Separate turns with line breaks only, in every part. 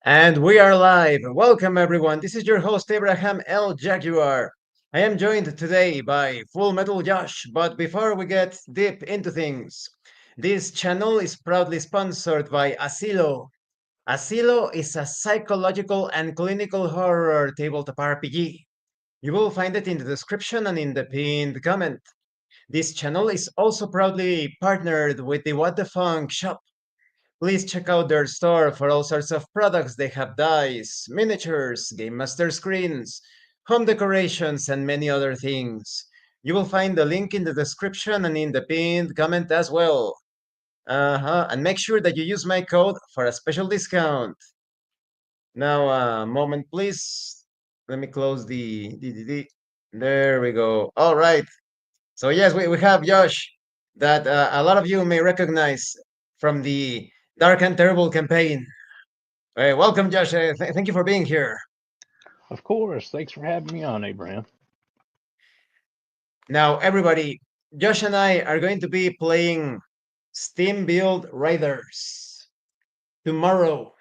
And we are live. Welcome, everyone. This is your host, Abraham L. Jaguar. I am joined today by Full Metal Josh. But before we get deep into things, this channel is proudly sponsored by Asilo. Asilo is a psychological and clinical horror tabletop RPG. You will find it in the description and in the pinned comment. This channel is also proudly partnered with the What the Funk shop. Please check out their store for all sorts of products. They have dice, miniatures, game master screens, home decorations, and many other things. You will find the link in the description and in the pinned comment as well. And make sure that you use my code for a special discount. Now, a moment, please. Let me close the. There we go. All right. So, yes, we have Josh that a lot of you may recognize from the Dark and Terrible campaign. Welcome, Josh. Thank you for being here.
Of course. Thanks for having me on, Abraham.
Now, everybody, Josh and I are going to be playing Steam Build Raiders tomorrow.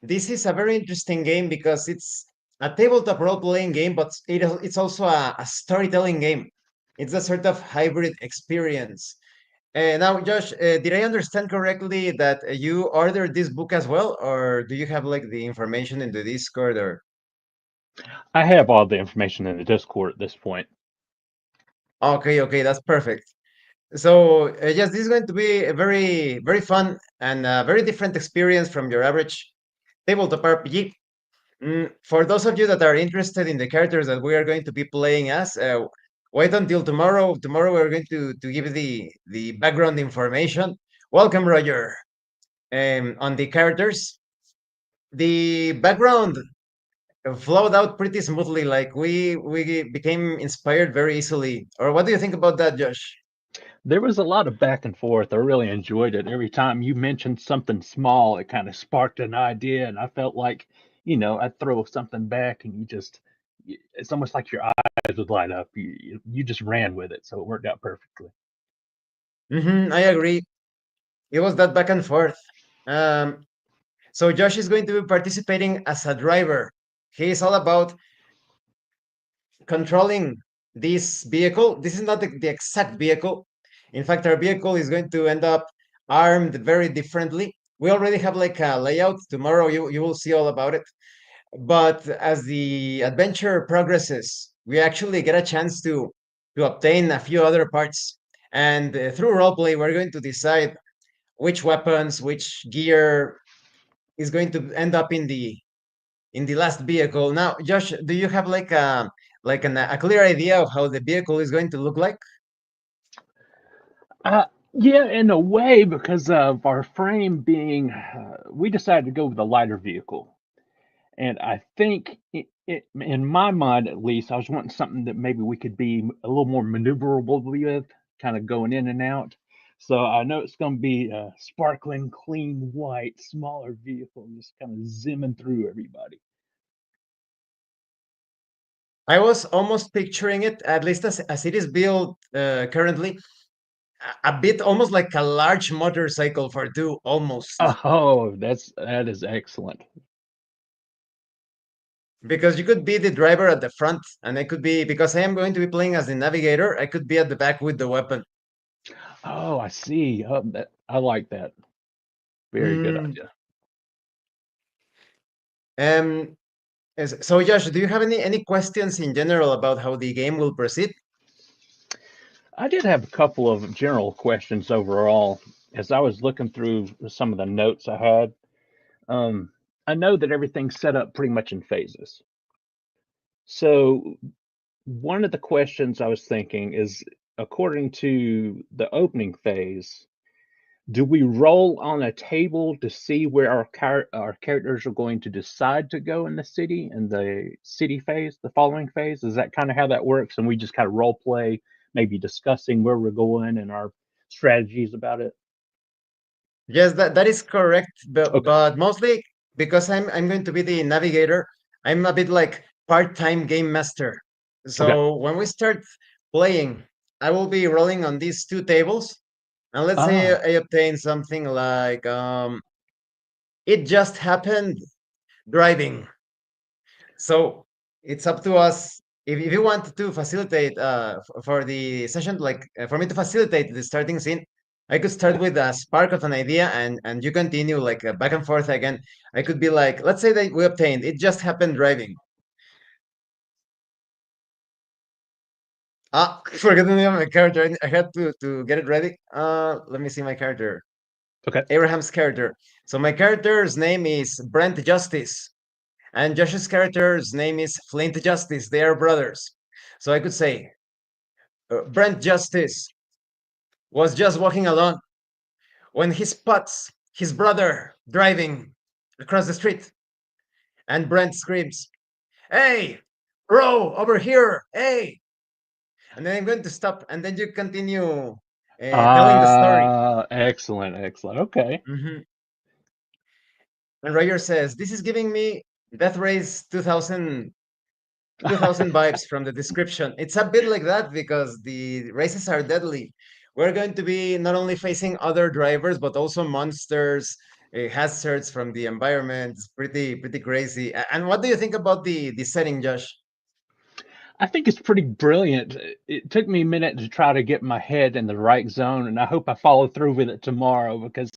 This is a very interesting game because it's a tabletop role-playing game, but it's also a storytelling game. It's a sort of hybrid experience. Now, Josh, did I understand correctly that you ordered this book as well, or do you have like the information in the Discord? Or
I have all the information in the Discord at this point.
okay, that's perfect. So yes, this is going to be a very fun and very different experience from your average tabletop RPG. For those of you that are interested in the characters that we are going to be playing as, wait until tomorrow. Tomorrow we're going to give the background information. Welcome, Roger. On the characters, the background flowed out pretty smoothly. Like we became inspired very easily. Or what do you think about that, Josh?
There was a lot of back and forth. I really enjoyed it. Every time you mentioned something small, it kind of sparked an idea, and I felt like, I'd throw something back, and it's almost like your eyes would light up. You just ran with it, so it worked out perfectly.
I agree. It was that back and forth. Um, so Josh is going to be participating as a driver. He is all about controlling this vehicle. This is not the exact vehicle. In fact, our vehicle is going to end up armed very differently. We already have like a layout. Tomorrow you will see all about it. But as the adventure progresses, we actually get a chance to obtain a few other parts. And through roleplay, we're going to decide which weapons, which gear is going to end up in the last vehicle. Now, Josh, do you have like a clear idea of how the vehicle is going to look like?
Yeah, in a way, because of our frame being, we decided to go with a lighter vehicle. And I think in my mind, at least, I was wanting something that maybe we could be a little more maneuverable with, kind of going in and out. So I know it's going to be a sparkling, clean, white, smaller vehicle, just kind of zimming through everybody.
I was almost picturing it, at least as it is built currently, a bit almost like a large motorcycle for two, almost.
Oh, that is excellent.
Because you could be the driver at the front, and I could be, because I am going to be playing as the navigator, I could be at the back with the weapon.
Oh, I see. I like that. Very good
Mm,
idea.
um, so Josh, do you have any questions in general about how the game will proceed?
I did have a couple of general questions overall as I was looking through some of the notes I had. Um, I know that everything's set up pretty much in phases. So one of the questions I was thinking is, according to the opening phase, do we roll on a table to see where our characters are going to decide to go in the city, in the city phase, the following phase? Is that kind of how that works? And we just kind of role play, maybe discussing where we're going and our strategies about it?
Yes, that is correct,
Okay.
but mostly because I'm going to be the navigator, I'm a bit like part-time game master.
Okay.
So when we start playing, I will be rolling on these two tables, and let's say
Ah,
I obtain something like it just happened. driving. So it's up to us. If you want to facilitate for the session, like for me to facilitate the starting scene, I could start with a spark of an idea, and you continue like back and forth again. I could be like, let's say that we obtained, it just happened driving. Ah, forget the name of my character. I had to get it ready. Let me see my character.
Okay.
Abraham's character. So my character's name is Brent Justice, and Josh's character's name is Flint Justice. They are brothers. So I could say, Brent Justice was just walking along when he spots his brother driving across the street, and Brent screams, "Hey, bro, over here! Hey!" And then I'm going to stop, and then you continue telling the story.
Excellent, excellent. Okay.
Mhm. And Roger says, "This is giving me Death Race 2000 vibes from the description." It's a bit like that because the races are deadly. We're going to be not only facing other drivers, but also monsters, hazards from the environment. It's pretty crazy. And what do you think about the setting, Josh?
I think it's pretty brilliant. It took me a minute to try to get my head in the right zone, and I hope I follow through with it tomorrow because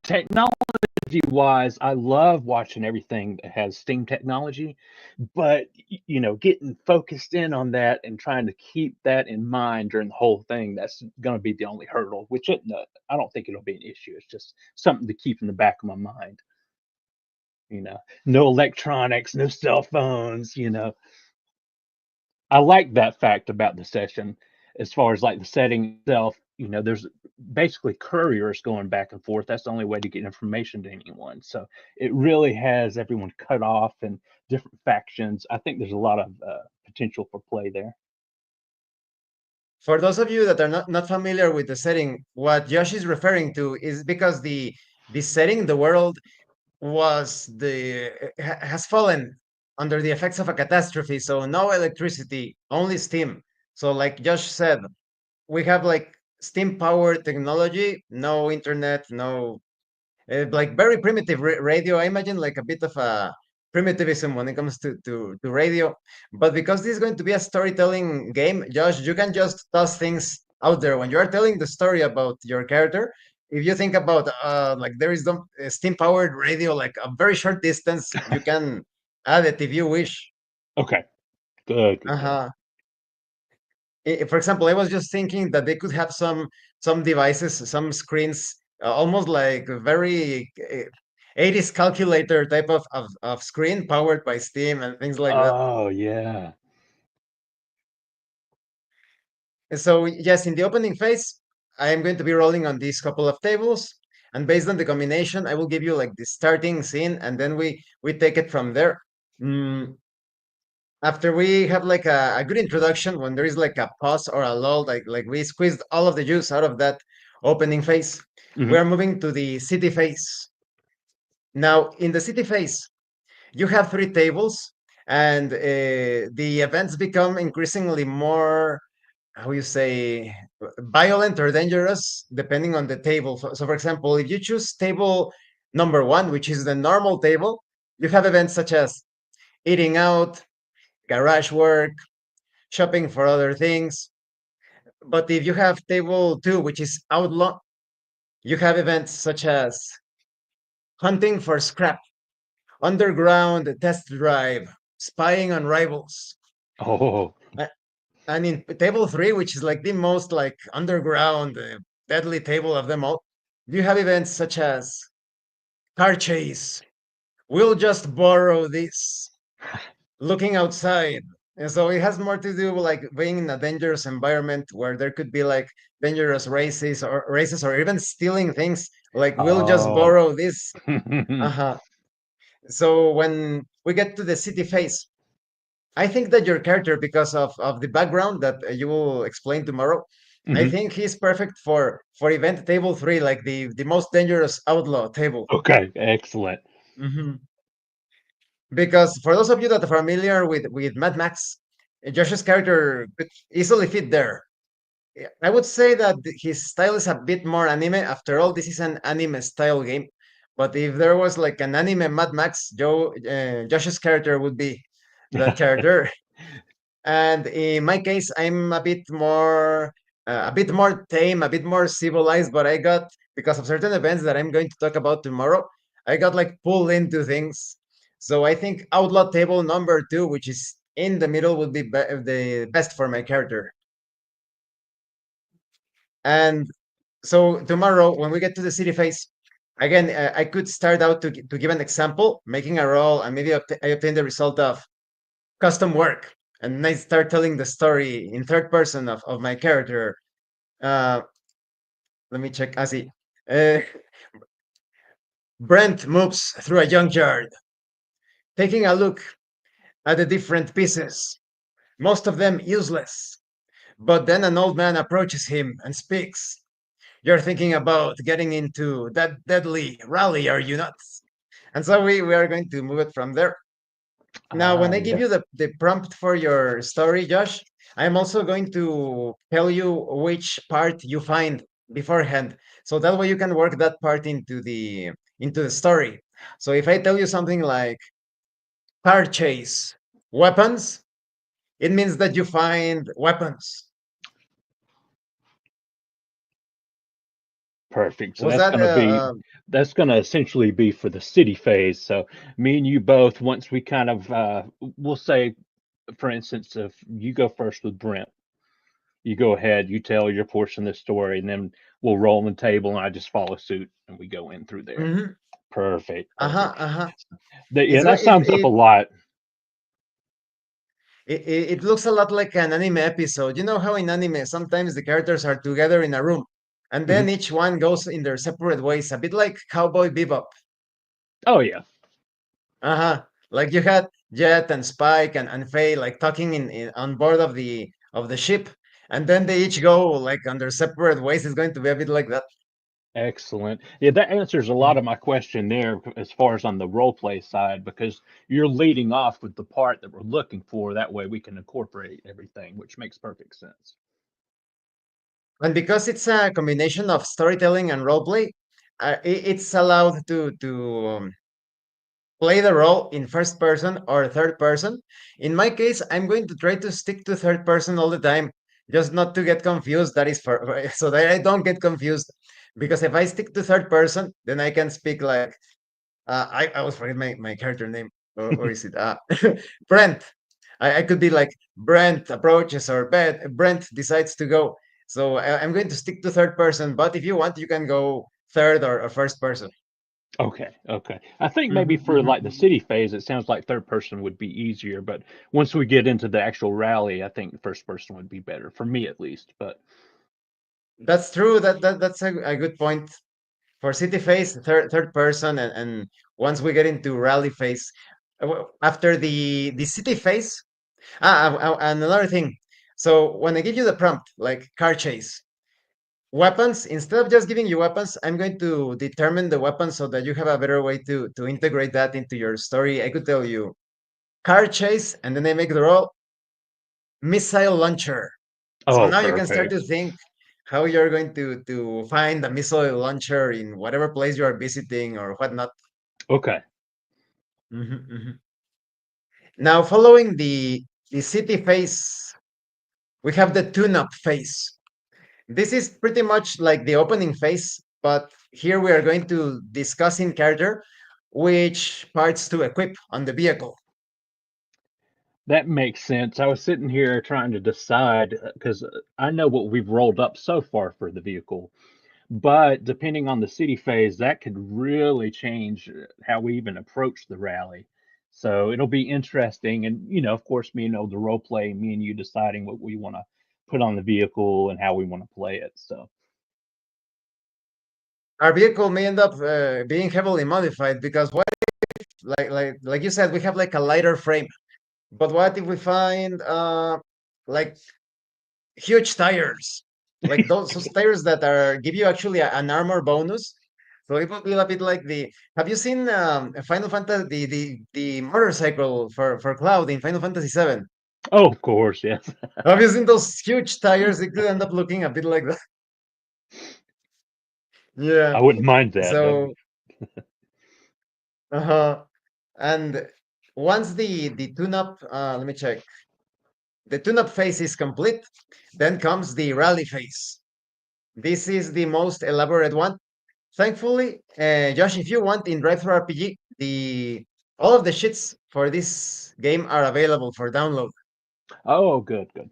technology wise, I love watching everything that has Steam technology, but getting focused in on that and trying to keep that in mind during the whole thing, that's going to be the only hurdle, which I don't think it'll be an issue. It's just something to keep in the back of my mind. No electronics, no cell phones. I like that fact about the session as far as like the setting itself. There's basically couriers going back and forth. That's the only way to get information to anyone. So it really has everyone cut off and different factions. I think there's a lot of potential for play there.
For those of you that are not familiar with the setting, what Josh is referring to is because the setting, the world has fallen under the effects of a catastrophe. So no electricity, only steam. So like Josh said, we have like steam powered technology, no internet, no like very primitive radio. I imagine like a bit of a primitivism when it comes to radio. But because this is going to be a storytelling game, Josh, you can just toss things out there when you are telling the story about your character. If you think about like there is some steam powered radio, like a very short distance, you can add it if you wish.
Okay, good, good, good.
Uh-huh. For example, I was just thinking that they could have some devices, some screens, almost like a very 80s calculator type of screen powered by Steam and things like that.
Oh yeah.
And so yes, in the opening phase, I am going to be rolling on these couple of tables, and based on the combination, I will give you like the starting scene, and then we take it from there. Mm, After we have like a good introduction, when there is like a pause or a lull, like we squeezed all of the juice out of that opening phase, we
Hmm.
are moving to the city phase. Now, in the city phase, you have three tables, and the events become increasingly more, how you say, violent or dangerous depending on the table. So, for example, if you choose table number one, which is the normal table, you have events such as eating out, garage work, shopping for other things. But if you have table two, which is outlaw, you have events such as hunting for scrap, underground test drive, spying on rivals.
Oh,
A- And in table three, which is like the most like underground, deadly table of them all, you have events such as car chase. We'll just borrow this. Looking outside. And so it has more to do with like being in a dangerous environment where there could be like dangerous races or even stealing things. Like we'll just
oh.
borrow this. Uh-huh. So when we get to the city phase, I think that your character, because of the background that you will explain tomorrow, I
Hmm.
think he's perfect for event table three, like the most dangerous outlaw table.
Okay, excellent.
Mhm. Because for those of you that are familiar with Mad Max, Josh's character could easily fit there. Yeah, I would say that his style is a bit more anime. After all, this is an anime style game. But if there was like an anime Mad Max, Josh's character would be that character. And in my case, I'm a bit more tame, a bit more civilized. But I got, because of certain events that I'm going to talk about tomorrow, I got like pulled into things. So I think Outlaw Table number two, which is in the middle, would be, the best for my character. And so tomorrow, when we get to the city phase, again, I could start out to give an example, making a roll, and maybe I obtain the result of custom work, and I start telling the story in third person of my character. Uh, Let me check. I see. Uh, Brent moves through a junkyard, taking a look at the different pieces, most of them useless. But then an old man approaches him and speaks. You're thinking about getting into that deadly rally, are you not? And so we are going to move it from there. Now, when I give
Yeah.
you the prompt for your story, Josh, I'm also going to tell you which part you find beforehand. So that way you can work that part into the story. So if I tell you something like car chase, weapons, it means that you find weapons.
Perfect. So
Was that
that's gonna essentially be for the city phase. So me and you both, once we kind of we'll say, for instance, if you go first with Brent, you go ahead, you tell your portion of the story, and then we'll roll on the table, and I just follow suit, and we go in through there.
mhm,
Perfect,
uh-huh,
perfect.
uh-huh.
Yeah, that sums up a lot.
It looks a lot like an anime episode. You know how in anime sometimes the characters are together in a room and
Mhm.
then each one goes in their separate ways, a bit like Cowboy Bebop.
Oh yeah,
Uh-huh. Like you had Jet and Spike and Faye like talking on board of the ship, and then they each go like on their separate ways. It's going to be a bit like that.
excellent. Yeah, that answers a lot
Mhm.
of my question there as far as on the role play side, because you're leading off with the part that we're looking for. That way we can incorporate everything, which makes perfect sense.
And because it's a combination of storytelling and roleplay, it's allowed to play the role in first person or third person. In my case, I'm going to try to stick to third person all the time, just not to get confused. That is for so that I don't get confused. Because if I stick to third person, then I can speak like I was forgetting my character name. Or is it Brent? I could be like Brent approaches or Brent decides to go. So I'm going to stick to third person. But if you want, you can go third or first person.
Okay, okay. I think maybe
Mhm,
for
mhm,
like the
mhm.
city phase, it sounds like third person would be easier, but once we get into the actual rally, I think first person would be better for me at least. But
That's true. That's a good point. For city phase, third person, and once we get into rally phase, after the city phase, and another thing. So when I give you the prompt, like car chase, weapons, instead of just giving you weapons, I'm going to determine the weapons so that you have a better way to integrate that into your story. I could tell you car chase, and then I make the roll missile launcher. So
oh,
now you can start
perfect.
to think how you're going to find a missile launcher in whatever place you are visiting or whatnot.
Okay.
Mhm, mhm. Now, following the city phase, we have the tune-up phase. This is pretty much like the opening phase, but here we are going to discuss in character which parts to equip on the vehicle.
That makes sense. I was sitting here trying to decide because I know what we've rolled up so far for the vehicle, but depending on the city phase, that could really change how we even approach the rally. So it'll be interesting. And, of course, the role play, me and you deciding what we want to put on the vehicle and how we want to play it. So,
Our vehicle may end up being heavily modified because what like you said, we have like a lighter frame. But what if we find like huge tires, like those tires that are give you actually an armor bonus. So it would be a bit like the. Have you seen Final Fantasy the motorcycle for Cloud in Final Fantasy VII?
oh, of course, yes.
Have you seen those huge tires? It could end up looking a bit like that. Yeah.
I wouldn't mind that.
So Uh-huh. And once the tune-up, let me check. The tune-up phase is complete, then comes the rally phase. This is the most elaborate one. Thankfully, Josh, if you want in Drive-Thru RPG, the all of the sheets for this game are available for download.
Oh, good, good.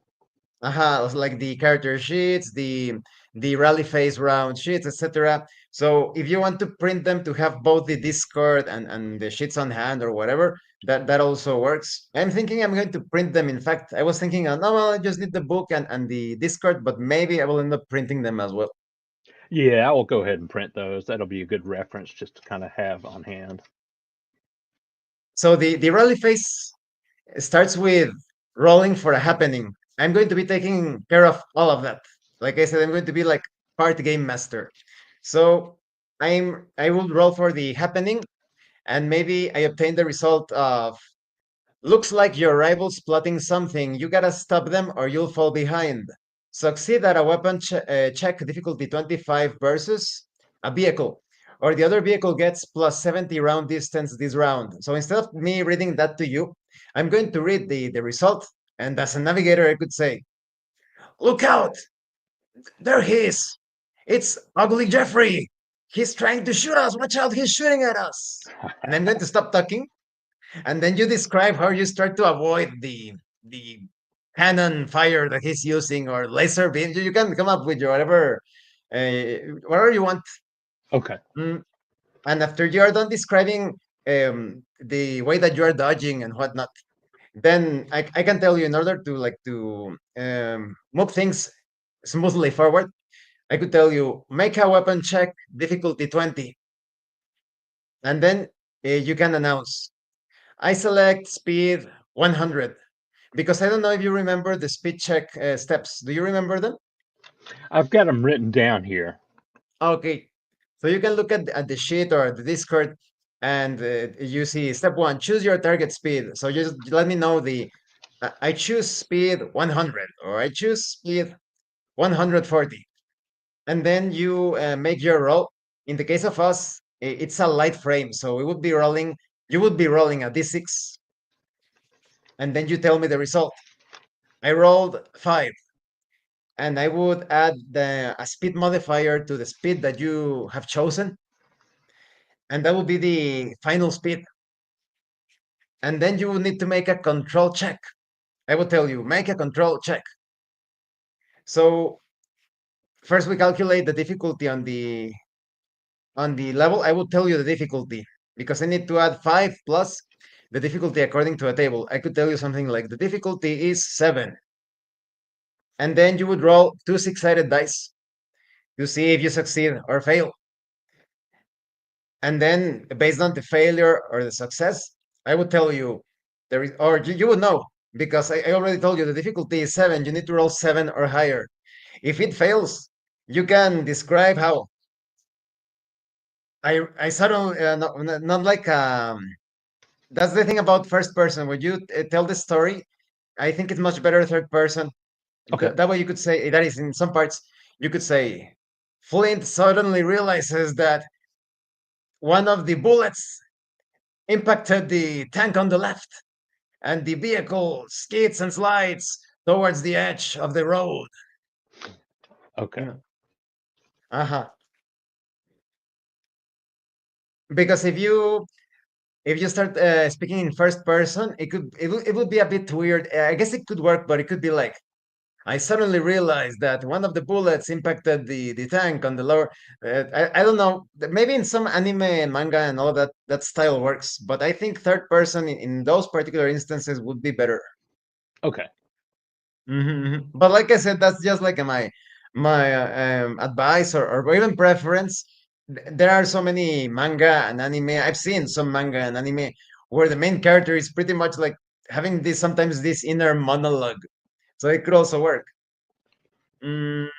Like the character sheets, the rally phase round sheets, etc. So if you want to print them to have both the Discord and the sheets on hand or whatever, that also works. I'm thinking I'm going to print them. In fact, I was thinking, no, well, I just need the book and the Discord, but maybe I will end up printing them as well.
Yeah, I will go ahead and print those. That'll be a good reference just to kind of have on hand.
So the rally phase starts with rolling for a happening. I'm going to be taking care of all of that. Like I said, I'm going to be like part game master. So I will roll for the happening, and maybe I obtain the result of looks like your rival's plotting something. You gotta stop them or you'll fall behind. Succeed at a weapon check difficulty 25 versus a vehicle. Or the other vehicle gets plus 70 round distance this round. So instead of me reading that to you, I'm going to read the result. And as a navigator, I could say, look out! There he is! It's Ugly Jeffrey! He's trying to shoot us! Watch out! He's shooting at us! And I'm going to stop talking, and then you describe how you start to avoid the cannon fire that he's using or laser beam. You can come up with your whatever you want.
Okay.
Mm, and after you are done describing the way that you are dodging and whatnot, then I can tell you in order to move things smoothly forward, I could tell you make a weapon check difficulty 20, and then you can announce I select speed 100 because I don't know if you remember the speed check steps. Do you remember them?
I've got them written down here.
Okay. So you can look at the sheet or the Discord and you see step one, choose your target speed. So just let me know I choose speed 100 or I choose speed 140. And then you make your roll. In the case of us, it's a light frame. So you would be rolling a d6 and then you tell me the result. I rolled 5. And I would add a speed modifier to the speed that you have chosen, and that would be the final speed. And then you would need to make a control check. I will tell you, make a control check. So first we calculate the difficulty on the level. I will tell you the difficulty because I need to add 5 plus the difficulty according to a table. I could tell you something like the difficulty is 7. And then you would roll 2 6-sided dice to see if you succeed or fail. And then based on the failure or the success, I would tell you there is, or you would know because I already told you the difficulty is 7. You need to roll 7 or higher. If it fails, you can describe how I suddenly not like that's the thing about first person when you tell the story. I think it's much better third person.
Okay.
That way you could say that is in some parts you could say Flint suddenly realizes that one of the bullets impacted the tank on the left, and the vehicle skids and slides towards the edge of the road.
Okay.
Yeah. Uh-huh. Because if you start speaking in first person, it would be a bit weird. I guess it could work, but it could be like I suddenly realized that one of the bullets impacted the tank on the lower. I don't know. Maybe in some anime and manga and all that that style works, but I think third person in those particular instances would be better.
Okay.
But like I said, that's just like my advice or even preference. There are so many manga and anime. I've seen some manga and anime where the main character is pretty much like having this sometimes this inner monologue. So it could also work. Mm,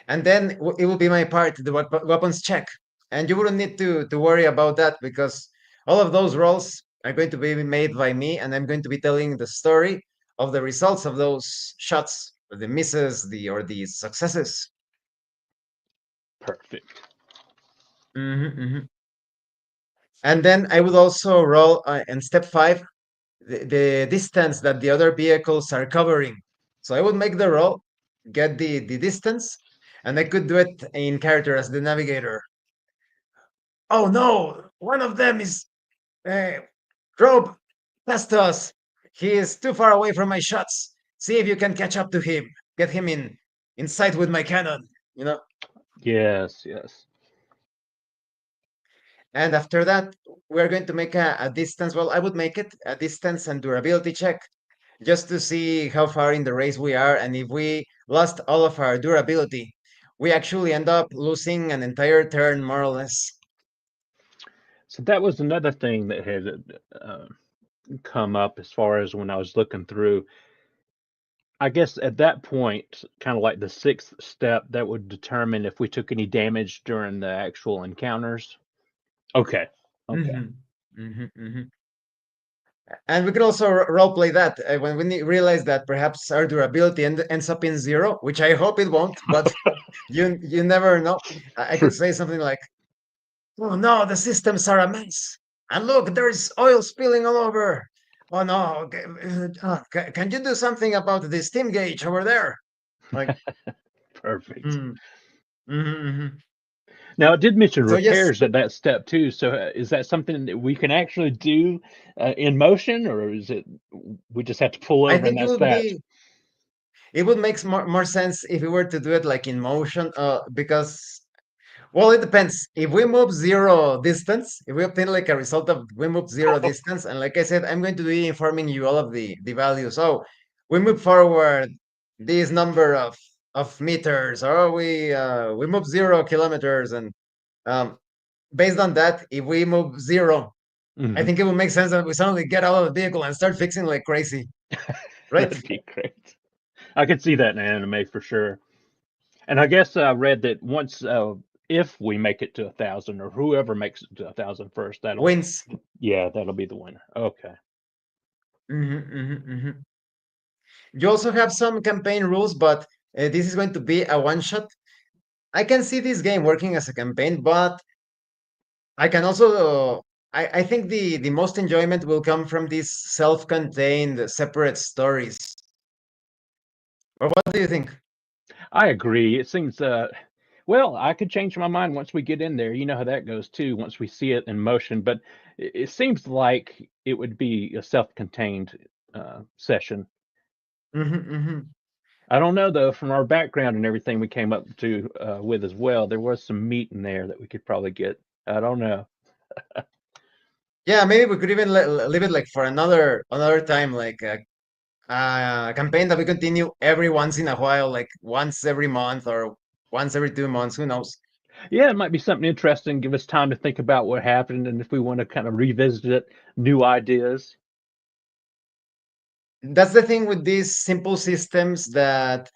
and then it will be my part, the weapons check, and you wouldn't need to worry about that because all of those rolls are going to be made by me, and I'm going to be telling the story of the results of those shots, the misses, the successes.
Perfect.
Hmm. And then I would also roll in step 5 the distance that the other vehicles are covering. So I would make the roll, get the distance, and I could do it in character as the navigator. Oh no, one of them is uh, drove past us. He is too far away from my shots. See if you can catch up to him. Get him in sight with my cannon. You know.
Yes, yes.
And after that, we're going to make a distance. Well, I would make it a distance and durability check just to see how far in the race we are. And if we lost all of our durability, we actually end up losing an entire turn, more or less.
So that was another thing that had uh, come up as far as when I was looking through. I guess at that point, kind of like the sixth step, that would determine if we took any damage during the actual encounters. Okay. Okay.
Hmm. Hmm. Hmm. And we could also role play that when we realize that perhaps our durability ends up in 0, which I hope it won't, but you never know. I could
True.
say something like, "Oh no, the systems are a mess, and look, there's oil spilling all over. Oh no, can you do something about the steam gauge over there?" Like,
Perfect.
mm, mhm.
Now, it did mention
So yes,
repairs at that step too. So, is that something that we can actually do in motion, or is it we just have to pull
I
over and
think
that's that?
it would make more sense if we were to do it like in motion, because well, it depends. If we move 0 distance, if we obtain like a result of we move 0 distance, and like I said, I'm going to be informing you all of the values. So we move forward this number of meters, or we move 0 kilometers, and um, based on that, if we move 0, I
Hmm.
think it would make sense that we suddenly get out of the vehicle and start fixing like crazy, right?
That'd be great. I could see that in anime for sure. And I guess I read that once, if we make it to 1,000, or whoever makes it to 1,000 first, that'll,
Wins.
yeah, that'll be the winner. Okay.
Hmm. Hmm. Hmm. You also have some campaign rules, but this is going to be a one shot. I can see this game working as a campaign, but I can also I think the most enjoyment will come from these self-contained separate stories. Or what do you think?
I agree. It seems, well, I could change my mind once we get in there. You know how that goes too, once we see it in motion. But it seems like it would be a self-contained session.
Hmm. Hmm.
I don't know though, from our background and everything we came up to with as well, there was some meat in there that we could probably get. I don't know.
Yeah, maybe we could even leave it like for another time, like a campaign that we continue every once in a while, like once every month or once every 2 months. Who knows?
Yeah, it might be something interesting. Give us time to think about what happened, and if we want to kind of revisit it, new ideas.
That's the thing with these simple systems, that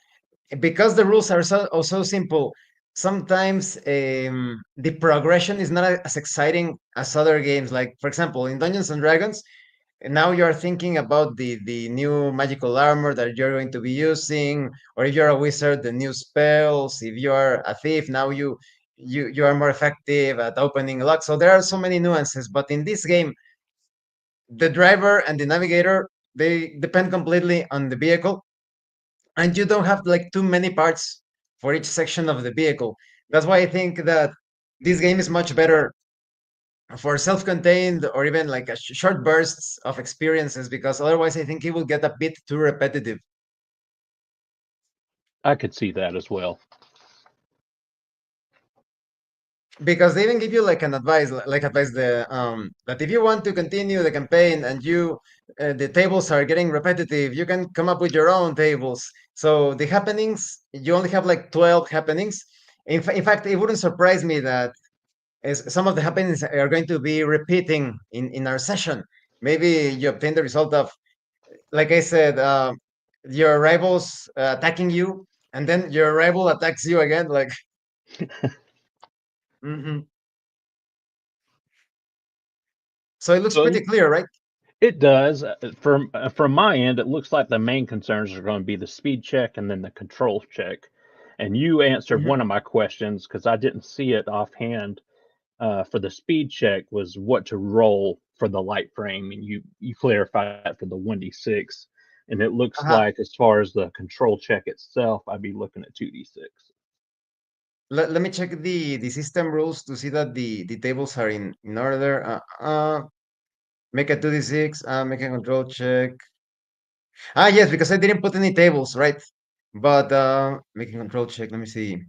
because the rules are so simple, sometimes the progression is not as exciting as other games. Like for example, in Dungeons and Dragons, now you're thinking about the new magical armor that you're going to be using, or if you're a wizard, the new spells. If you're a thief, now you are more effective at opening locks. So there are so many nuances. But in this game, the driver and the navigator, they depend completely on the vehicle, and you don't have like too many parts for each section of the vehicle. That's why I think that this game is much better for self-contained or even like a short bursts of experiences, because otherwise I think it will get a bit too repetitive.
I could see that as well.
Because they even give you like an advice, like advice that if you want to continue the campaign and the tables are getting repetitive, you can come up with your own tables. So the happenings, you only have like 12 happenings. In fact, it wouldn't surprise me that some of the happenings are going to be repeating in our session. Maybe you obtain the result of, like I said, your rivals attacking you, and then your rival attacks you again. Like, mhm. So it looks
So
pretty clear, right?
it does. From my end, it looks like the main concerns are going to be the speed check and then the control check. And you answered one
Mhm.
of my questions because I didn't see it offhand. for the speed check was what to roll for the light frame, and you clarified that for the 1d6, and it looks
Uh-huh.
like as far as the control check itself, I'd be looking at 2d6.
Let me check the system rules to see that the tables are in order. Make a 2d6, make a control check. Ah, yes, because I didn't put any tables, right? But making control check, let me see.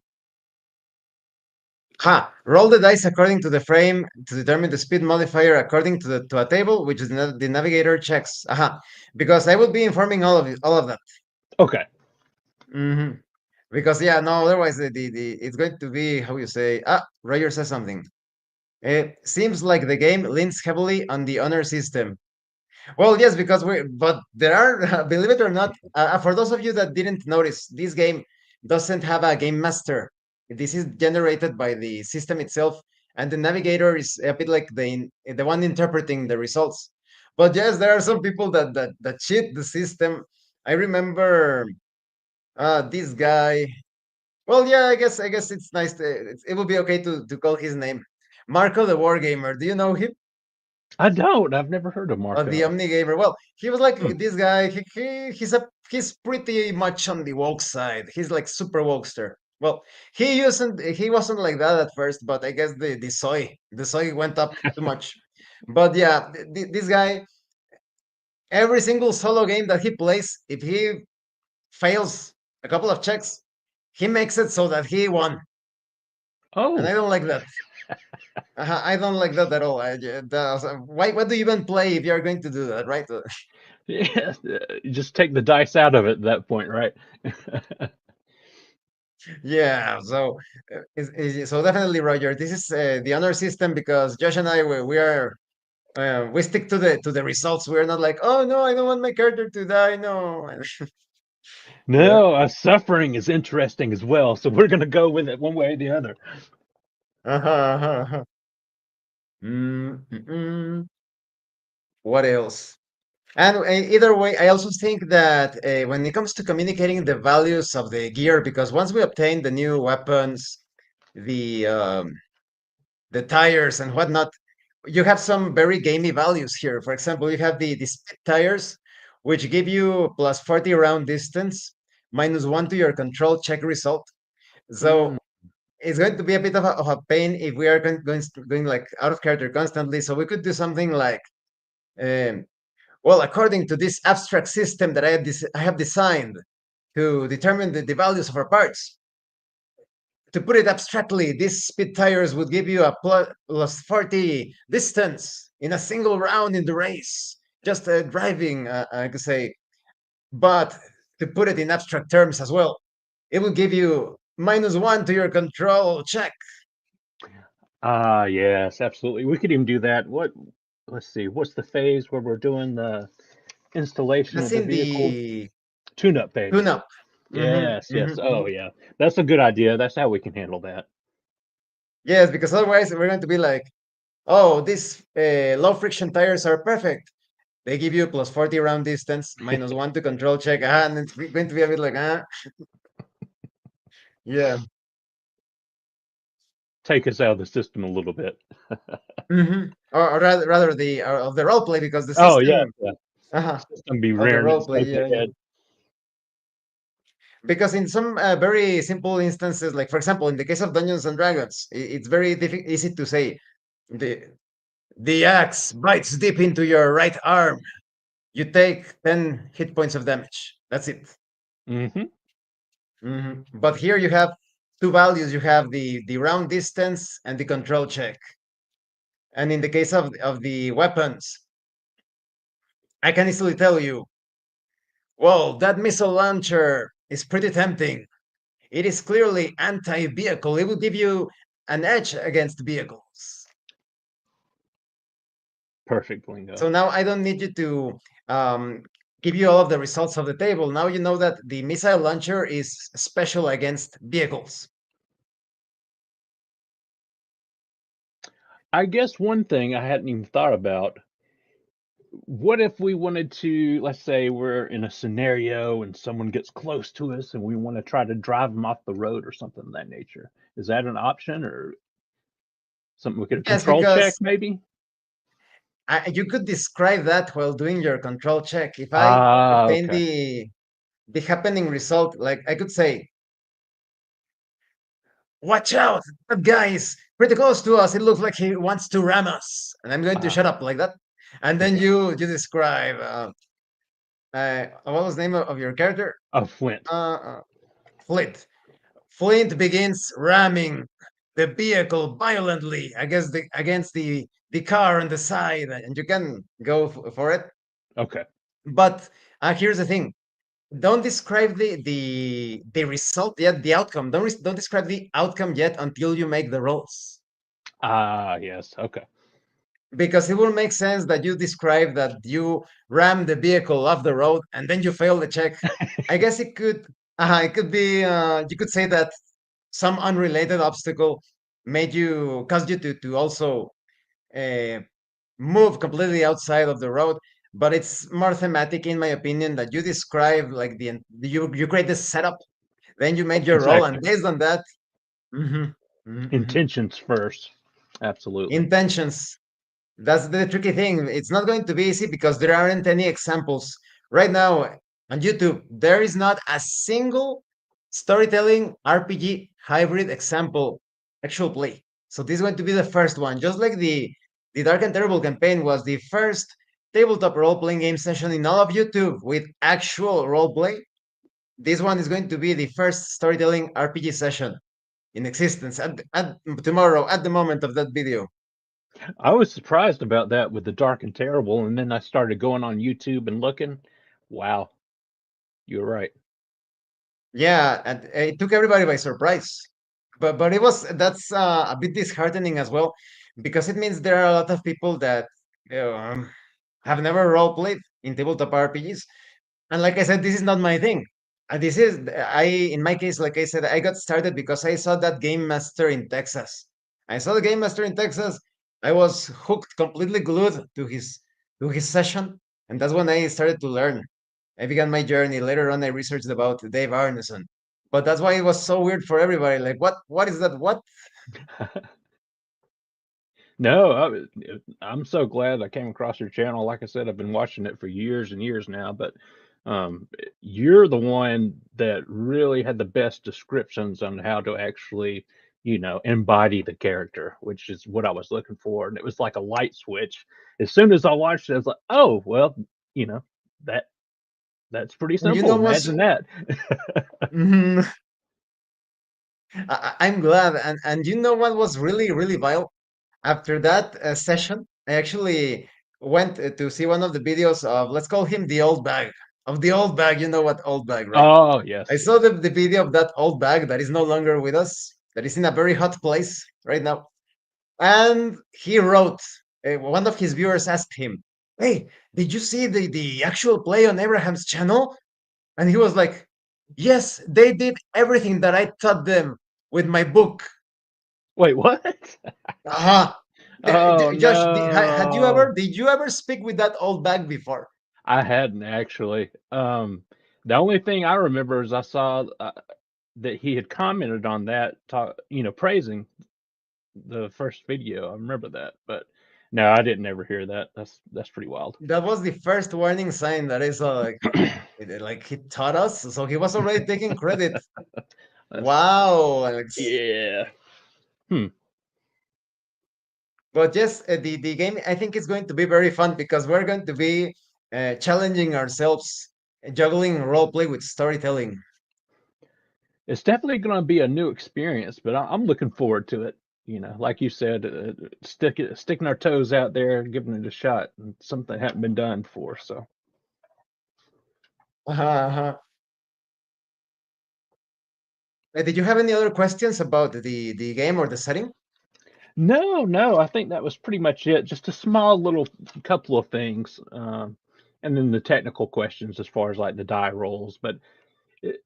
Ha! Roll the dice according to the frame to determine the speed modifier according to a table, which is the navigator checks. Aha! Because I will be informing all of that.
Okay.
Hmm. Because yeah, no, otherwise the it's going to be how you say. Ah, Roger says something. It seems like the game leans heavily on the honor system. Well, yes, because but there are, believe it or not, for those of you that didn't notice, this game doesn't have a game master. This is generated by the system itself, and the navigator is a bit like the one interpreting the results. But yes, there are some people that cheat the system. I remember this guy. Well, yeah, I guess it's nice. It will be okay to call his name, Marco the Wargamer. Do you know him?
I don't. I've never heard of
The
Marco.
Omnigamer. Well, he was like
Hmm.
this guy. He's pretty much on the woke side. He's like super wokester. Well, he wasn't like that at first, but I guess the soy went up too much. But yeah, this guy, every single solo game that he plays, if he fails a couple of checks, he makes it so that he won, and
Oh,
I don't like that. I don't like that at all. Why do you even play if you're going to do that, right?
yeah. You just take the dice out of it at that point, right?
Yeah, so definitely, Roger. This is the honor system because Josh and I we stick to the results. We're not like, oh no, I don't want my character to die. No. Yeah.
No, suffering is interesting as well, so we're gonna go with it one way or the other.
Uh-huh, uh-huh, uh-huh. Mm. What else? And either way, I also think that when it comes to communicating the values of the gear, because once we obtain the new weapons, the um, the tires and whatnot, you have some very gamey values here. For example, you have the speed tires, which give you plus 40 round distance, -1 to your control check result.
Mm.
So it's going to be a bit of a pain if we are going like out of character constantly. So we could do something like, um, well, according to this abstract system that I have designed to determine the values of our parts, to put it abstractly, these speed tires would give you a plus 40 distance in a single round in the race, just driving, I could say. But to put it in abstract terms as well, it will give you -1 to your control check.
Ah, yes, absolutely. We could even do that. Let's see, what's the phase where we're doing the installation
That's
of the
in
vehicle?
the
Tune-up phase.
tune-up. Hmm.
Yes,
Hmm.
yes. Oh, yeah. That's a good idea. That's how we can handle that.
Yes, because otherwise we're going to be like, oh, these low friction tires are perfect. They give you plus 40 round distance, -1 to control check. And it's going to be a bit like, yeah.
Take us out of the system a little bit.
Or rather of the role play because the
Oh, yeah,
system
yeah.
uh
System be
of the
rearing
role
its
play,
ugly
yeah, yeah.
head.
Because in some very simple instances, like for example, in the case of Dungeons and Dragons, it's very easy to say the the axe bites deep into your right arm. You take 10 hit points of damage. That's it.
Hmm.
But here you have two values. You have the round distance and the control check. And in the case of the weapons, I can easily tell you, well, that missile launcher is pretty tempting. It is clearly anti-vehicle. It will give you an edge against vehicles.
Perfect, Lingo.
So now I don't need you to give you all of the results of the table. Now you know that the missile launcher is special against vehicles.
I guess one thing I hadn't even thought about, what if we wanted to, let's say we're in a scenario and someone gets close to us and we want to try to drive them off the road or something of that nature? Is that an option or Something we could
Yes,
control check,
because
maybe?
you could describe that while doing your control check. If I
Ah,
obtain
okay.
the happening result, like I could say, watch out, that guy is pretty close to us. It looks like he wants to ram us, and I'm going to
Ah,
shut up like that. And then
okay.
you describe what was the name of your character?
Oh, Flint.
Flint. Flint begins ramming the vehicle violently against the car on the side, and you can go for it.
Okay.
But here's the thing: don't describe the result yet, the outcome. Don't describe the outcome yet until you make the rolls,
Ah, yes. Okay.
because it will make sense that you describe that you ram the vehicle off the road and then you fail the check. I guess it could be you could say that some unrelated obstacle made you caused you to also uh, move completely outside of the road. But it's more thematic, in my opinion, that you describe like you create this setup, then you make your role, and
Exactly.
based on that, mhm, mhm, mhm,
Intentions first. Absolutely.
intentions. That's the tricky thing. It's not going to be easy because there aren't any examples right now on YouTube. There is not a single storytelling RPG hybrid example actual play. So this is going to be the first one. Just like the Dark and Terrible campaign was the first tabletop role playing game session in all of YouTube with actual role play. This one is going to be the first storytelling RPG session in existence at tomorrow at the moment of that video.
I was surprised about that with the Dark and Terrible, and then I started going on YouTube and looking. Wow, you're right.
Yeah, and it took everybody by surprise. But it was that's a bit disheartening as well, because it means there are a lot of people that have never role played in tabletop RPGs. And like I said, this is not my thing. And this is I in my case, like I said, I got started because I saw that game master in Texas. I saw the game master in Texas. I was hooked, completely glued to his session, and that's when I started to learn. I began my journey. Later on, I researched about Dave Arneson, but that's why it was so weird for everybody. Like, what is that? What?
No, I'm so glad I came across your channel. Like I said, I've been watching it for years and years now, but you're the one that really had the best descriptions on how to actually, embody the character, which is what I was looking for. And it was like a light switch. As soon as I watched it, I was like, oh, well, you know, that that's pretty
And you
simple.
know what's?
Imagine that.
Mhm. I'm glad. And you know what was really vile? After that session, I actually went to see one of the videos of, let's call him the old bag. Of the old bag, you know what old bag, right?
Oh,
I
yes,
saw
yes.
the video of that old bag that is no longer with us, that is in a very hot place right now. And he wrote, one of his viewers asked him, "Hey, did you see the actual play on Abraham's channel?" And he was like, "Yes, they did everything that I taught them with my book."
Wait, what?
Uh-huh.
Oh,
Josh,
no.
did you ever speak with that old bag before?
I hadn't actually. The only thing I remember is I saw that he had commented on that, praising the first video. I remember that, but no, I didn't ever hear that. That's pretty wild.
That was the first warning sign that I saw, like he taught us, so he was already taking credit.
That's
Wow, Alex.
yeah. Hmm.
But yes, the game I think is going to be very fun because we're going to be challenging ourselves, juggling role play with storytelling.
It's definitely going to be a new experience, but I'm looking forward to it. Like you said, sticking our toes out there, giving it a shot, and something that hadn't been done before. So.
Uh-huh, uh-huh. Did you have any other questions about the game or the setting?
No, no, I think that was pretty much it. Just a small little couple of things, and then the technical questions as far as like the die rolls. But it,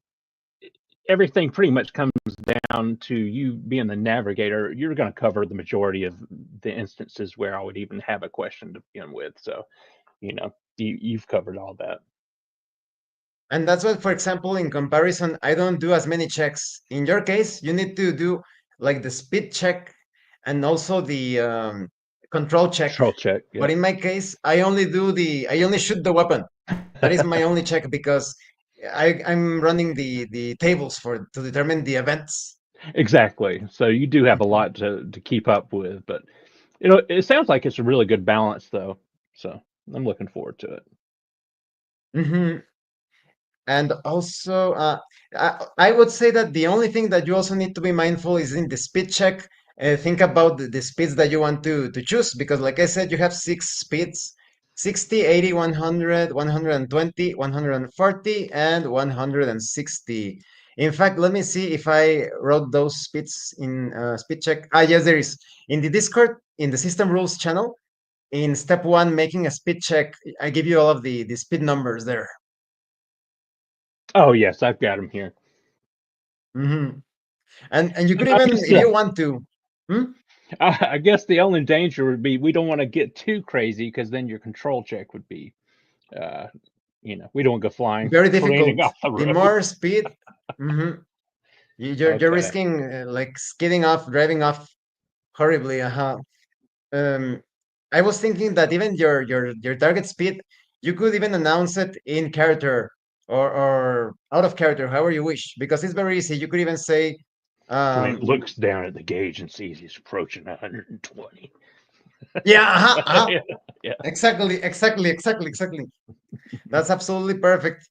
everything pretty much comes down to you being the navigator. You're going to cover the majority of the instances where I would even have a question to begin with. So, you've covered all that.
And that's what, for example, in comparison, I don't do as many checks. In your case, you need to do like the speed check and also the control check.
Control check.
But
Yep.
in my case, I only shoot the weapon. That is my only check because I'm running the tables for to determine the events.
Exactly. So you do have a lot to keep up with, but it sounds like it's a really good balance though. So I'm looking forward to it.
Hmm. And also, I would say that the only thing that you also need to be mindful is in the speed check. Think about the speeds that you want to choose because, like I said, you have six speeds: 60, 80, 100, 120, 140, and 160. In fact, let me see if I wrote those speeds in speed check. Ah, yes, there is. In the Discord, in the system rules channel, in step one, making a speed check, I give you all of the speed numbers there.
Oh yes, I've got them here.
Hmm. And you could
I
even,
guess
if you want to, hmm?
I guess the only danger would be we don't want to get too crazy because then your control check would be, uh, we don't want to go flying,
Very
careening
difficult.
off the
The
road.
more speed, hmm, you're
Okay.
risking like skidding off, driving off horribly. Um, I was thinking that even your target speed, you could even announce it in character or out of character, however you wish, because it's very easy. You could even say,
When it
um,
looks down at the gauge and sees he's approaching 120.
yeah,
Yeah. Yeah.
exactly, exactly, exactly, exactly. That's absolutely perfect.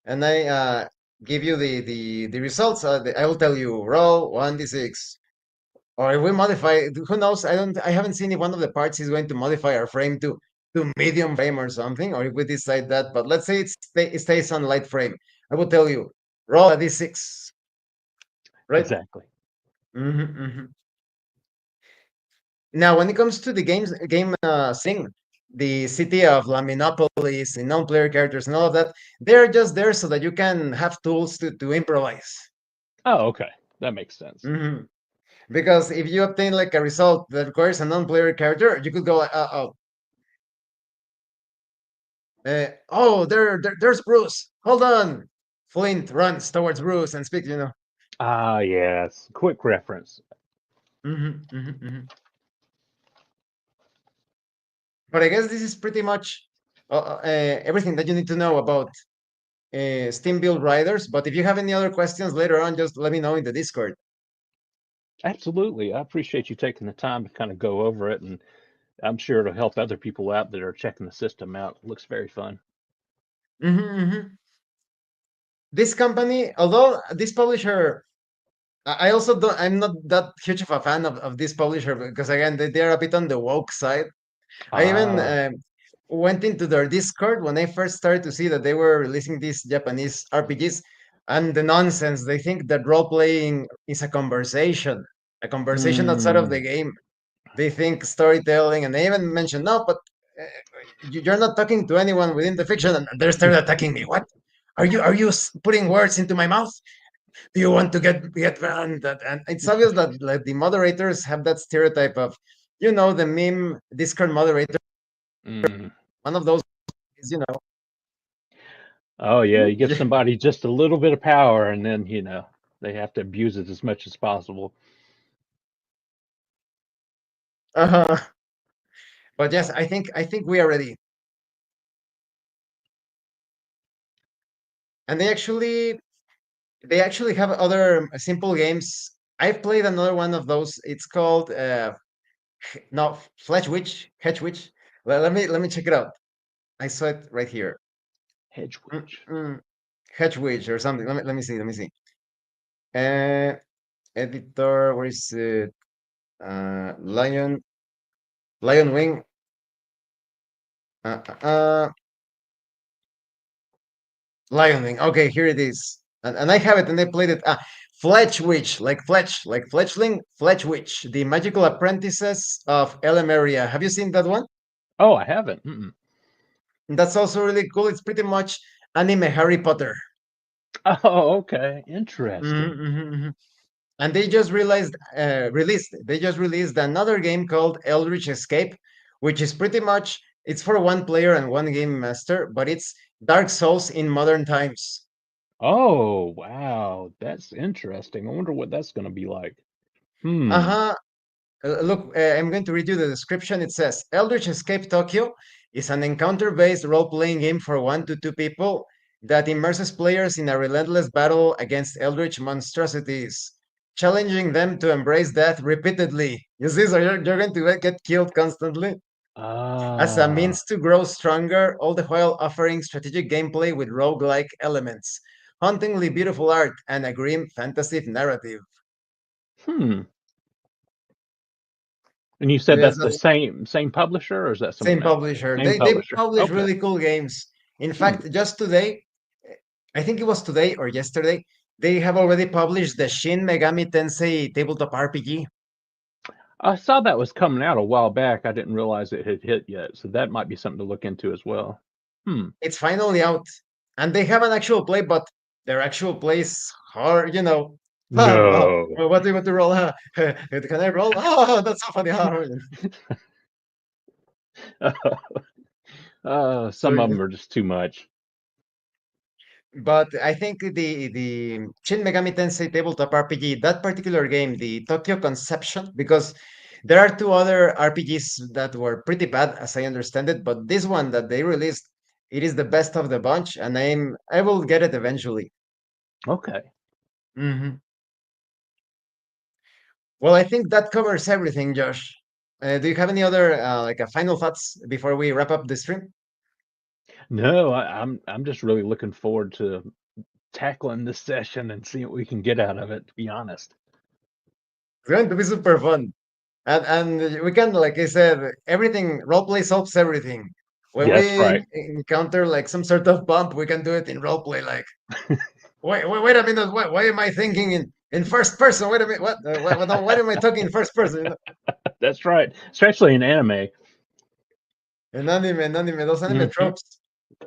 And I give you the results. I will tell you roll 1d6. Or if we modify, who knows? I haven't seen if one of the parts is going to modify our frame to medium frame or something, or if we decide that. But let's say it stays on light frame. I will tell you roll a d6, right?
Exactly.
Hmm. Now, when it comes to the game thing, the city of Laminopolis, the non-player characters, and all of that, they're just there so that you can have tools to improvise.
Oh, okay. That makes sense.
Hmm. Because if you obtain like a result that requires a non-player character, you could go like, oh, there's Bruce. Hold on. Flint runs towards Bruce and speaks.
Ah, yes. Quick reference.
Hmm. Hmm. Hmm. But I guess this is pretty much everything that you need to know about Steam Build Riders. But if you have any other questions later on, just let me know in the Discord.
Absolutely. I appreciate you taking the time to kind of go over it, and I'm sure it'll help other people out that are checking the system out. It looks very fun.
Hmm. Hmm. This company, although this publisher, I also don't. I'm not that huge of a fan of this publisher because again, they're a bit on the woke side. I even
Ah,
went into their Discord when I first started to see that they were releasing these Japanese RPGs and the nonsense. They think that role playing is a conversation outside of the
mm,
game. They think storytelling, and they even mentioned, no, but you're not talking to anyone within the fiction, and they started attacking me. What? Are you putting words into my mouth? Do you want to get banned? And it's obvious that like the moderators have that stereotype of, the meme Discord moderator.
mm.
One of those is.
Oh, yeah. You give
Yeah,
somebody just a little bit of power, and then, they have to abuse it as much as possible.
uh-huh. But yes, I think we are ready. And they actually have other simple games. I've played another one of those. It's called no, Fletch Witch, Hedge Witch. Let me check it out. I saw it right here.
Hedge
Mm,
witch.
mm, Hedge Witch or something. Let me see. Let me see. Uh, editor, where is it? Lion Wing. Uh, uh, uh, Lion Wing. Okay, here it is. And I have it and I played it. Fletch Witch, like Fletchling, Fletch Witch, the magical apprentices of Elemeria. Have you seen that one?
Oh, I haven't. Mm-mm.
That's also really cool. It's pretty much anime Harry Potter.
Oh, okay.
Mhm,
Interesting.
mhm, mhm. And they just released another game called Eldritch Escape, which is pretty much it's for one player and one game master, but it's Dark Souls in modern times.
Oh, wow. That's interesting. I wonder what that's going to be like. Hmm.
Uh-huh. Look, I'm going to read you the description. It says Eldritch Escape Tokyo is an encounter based role playing game for 1 to 2 people that immerses players in a relentless battle against eldritch monstrosities, challenging them to embrace death repeatedly. You see, so you're going to get killed constantly as a
Ah,
means to grow stronger, all the while offering strategic gameplay with roguelike elements, hauntingly beautiful art, and a grim fantasy narrative.
hmm. And you said
Yes,
that's the same publisher, or is that
same
someone else?
publisher.
Same
They
publisher.
publish
Okay.
really cool games. In
Hmm.
fact, just today, I think it was today or yesterday, they have already published the Shin Megami Tensei tabletop RPG.
I saw that was coming out a while back. I didn't realize it had hit yet, so that might be something to look into as well. Hmm.
It's finally out, and they have an actual play, but their actual play is hard.
No.
What do you want to roll? Can I roll? Oh, that's so funny. So
Some of them are just too much.
But I think the Shin Megami Tensei tabletop RPG, that particular game, the Tokyo Conception, because there are two other RPGs that were pretty bad, as I understand it, but this one that they released, it is the best of the bunch, and I will get it eventually.
Okay.
Hmm. Well, I think that covers everything, Josh. Do you have any other final thoughts before we wrap up the stream?
No, I'm just really looking forward to tackling this session and seeing what we can get out of it, to be honest.
It's going to be super fun. And we can, like I said, everything roleplay solves everything. When
Yeah, that's
we
right.
encounter like some sort of bump, we can do it in roleplay. Like, wait a minute, why am I thinking in first person? Wait a minute, why am I talking in first person?
That's right. Especially in anime.
In anime, those anime
Hmm.
tropes.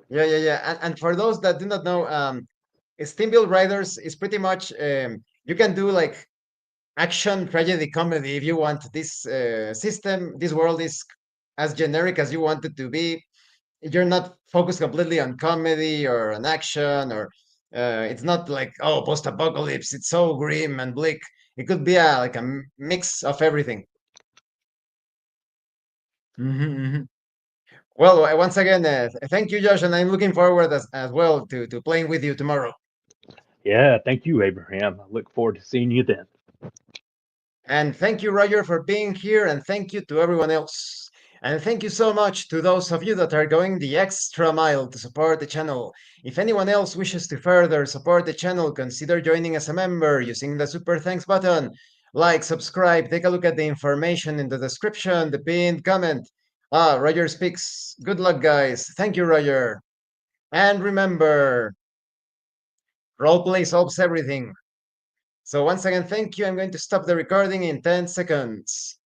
Yeah. And for those that do not know, Steam Build Riders is pretty much you can do like action, tragedy, comedy if you want. This system, this world is as generic as you want it to be. You're not focused completely on comedy or on action, or it's not like, oh, post-apocalypse. It's so grim and bleak. It could be like a mix of everything. Hmm. Well, once again, thank you, Josh, and I'm looking forward as well to playing with you tomorrow.
Yeah, thank you, Abraham. I look forward to seeing you then.
And thank you, Roger, for being here. And thank you to everyone else. And thank you so much to those of you that are going the extra mile to support the channel. If anyone else wishes to further support the channel, consider joining as a member using the super thanks button. Like, subscribe, take a look at the information in the description, the pinned comment. Roger speaks. Good luck, guys. Thank you, Roger. And remember, roleplay solves everything. So once again, thank you. I'm going to stop the recording in 10 seconds.